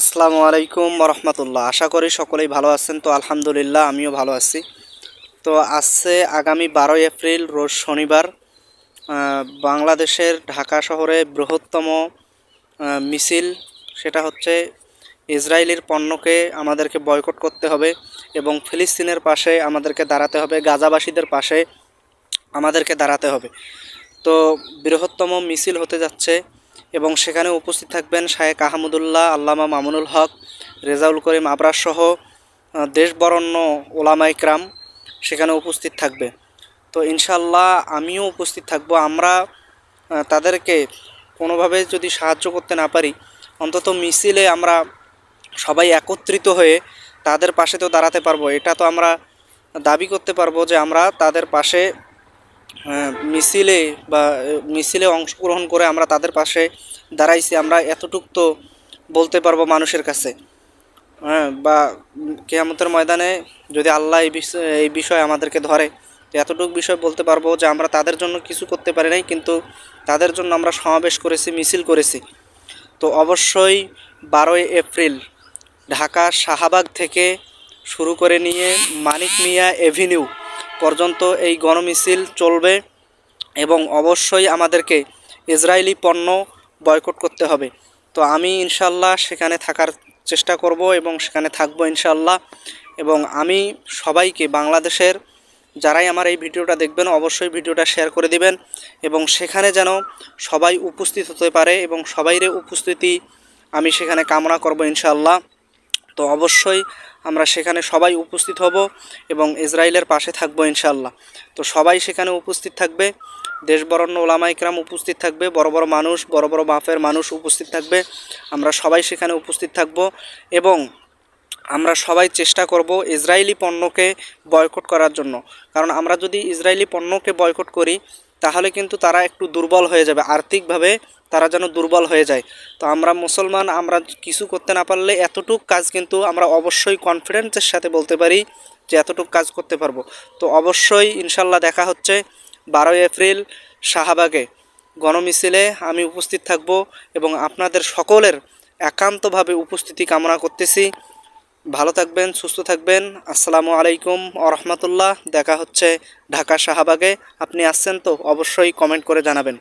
আসসালামু আলাইকুম রহমতুল্লাহ। আশা করি সকলেই ভালো আছেন। তো আলহামদুলিল্লাহ আমিও ভালো আছি। তো আসছে আগামী 12 এপ্রিল রোজ শনিবার বাংলাদেশের ঢাকা শহরে বৃহত্তম মিছিল, সেটা হচ্ছে ইসরায়েলের পণ্যকে আমাদেরকে বয়কট করতে হবে এবং ফিলিস্তিনের পাশে আমাদেরকে দাঁড়াতে হবে, গাজাবাসীদের পাশে আমাদেরকে দাঁড়াতে হবে। তো বৃহত্তম মিছিল হতে যাচ্ছে এবং সেখানে উপস্থিত থাকবেন শায়েখ আহমদুল্লাহ, আল্লামা মামুনুল হক, রেজাউল করিম আবরার সহ দেশ বরেণ্য ওলামা ইকরাম সেখানে উপস্থিত থাকবে। তো ইনশাল্লাহ আমিও উপস্থিত থাকব। আমরা তাদেরকে কোনোভাবে যদি সাহায্য করতে না পারি, অন্তত মিছিলে আমরা সবাই একত্রিত হয়ে তাদের পাশে তো দাঁড়াতে পারবো। এটা তো আমরা দাবি করতে পারবো যে আমরা তাদের পাশে মিছিলে মিছিলে অংশগ্রহণ করে আমরা তাদের পাশে দাঁড়াইছি। আমরা এতটুক তো বলতে পারবো মানুষের কাছে, বা কিয়ামতের ময়দানে যদি আল্লাহ এই বিষয়ে আমাদেরকে ধরে, এতটুকু বিষয় বলতে পারবো যে আমরা তাদের জন্য কিছু করতে পারি নাই, কিন্তু তাদের জন্য আমরা সমাবেশ করেছি, মিছিল করেছি। তো অবশ্যই 12 এপ্রিল ঢাকা শাহবাগ থেকে শুরু করে নিয়ে মানিক মিয়া এভিনিউ পর্যন্ত এই গণমিছিল চলবে এবং অবশ্যই আমাদেরকে ইসরায়েলি পণ্য বয়কট করতে হবে। তো আমি ইনশাল্লাহ সেখানে থাকার চেষ্টা করব এবং সেখানে থাকবো ইনশাল্লাহ। এবং আমি সবাইকে, বাংলাদেশের যারাই আমার এই ভিডিওটা দেখবেন অবশ্যই ভিডিওটা শেয়ার করে দিবেন এবং সেখানে যেন সবাই উপস্থিত হতে পারে এবং সবাইরে উপস্থিতি আমি সেখানে কামনা করব ইনশাল্লাহ। তো অবশ্যই আমরা সেখানে সবাই উপস্থিত হব এবং ইসরায়েলের পাশে থাকবো ইনশাল্লাহ। তো সবাই সেখানে উপস্থিত থাকবে, দেশ বরেণ্য ওলামা ইকরাম উপস্থিত থাকবে, বড় বড় মানুষ, বড় বড় মাপের মানুষ উপস্থিত থাকবে। আমরা সবাই সেখানে উপস্থিত থাকব এবং আমরা সবাই চেষ্টা করব ইসরায়েলি পণ্যকে বয়কট করার জন্য। কারণ আমরা যদি ইসরায়েলি পণ্যকে বয়কট করি তাহলে কিন্তু তারা একটু দুর্বল হয়ে যাবে, আর্থিকভাবে তারা যেন দুর্বল হয়ে যায়। তো আমরা মুসলমান, আমরা কিছু করতে না পারলে এতটুক কাজ কিন্তু আমরা অবশ্যই কনফিডেন্সের সাথে বলতে পারি যে এতটুক কাজ করতে পারবো। তো অবশ্যই ইনশাল্লাহ দেখা হচ্ছে 12 এপ্রিল শাহবাগে গণমিছিলে আমি উপস্থিত থাকব এবং আপনাদের সকলের একান্তভাবে উপস্থিতি কামনা করতেছি। ভালো থাকবেন, সুস্থ থাকবেন। আসসালামু আলাইকুম ওয়া রাহমাতুল্লাহ। দেখা হচ্ছে ঢাকা শাহবাগে। আপনি আসছেন তো অবশ্যই কমেন্ট করে জানাবেন।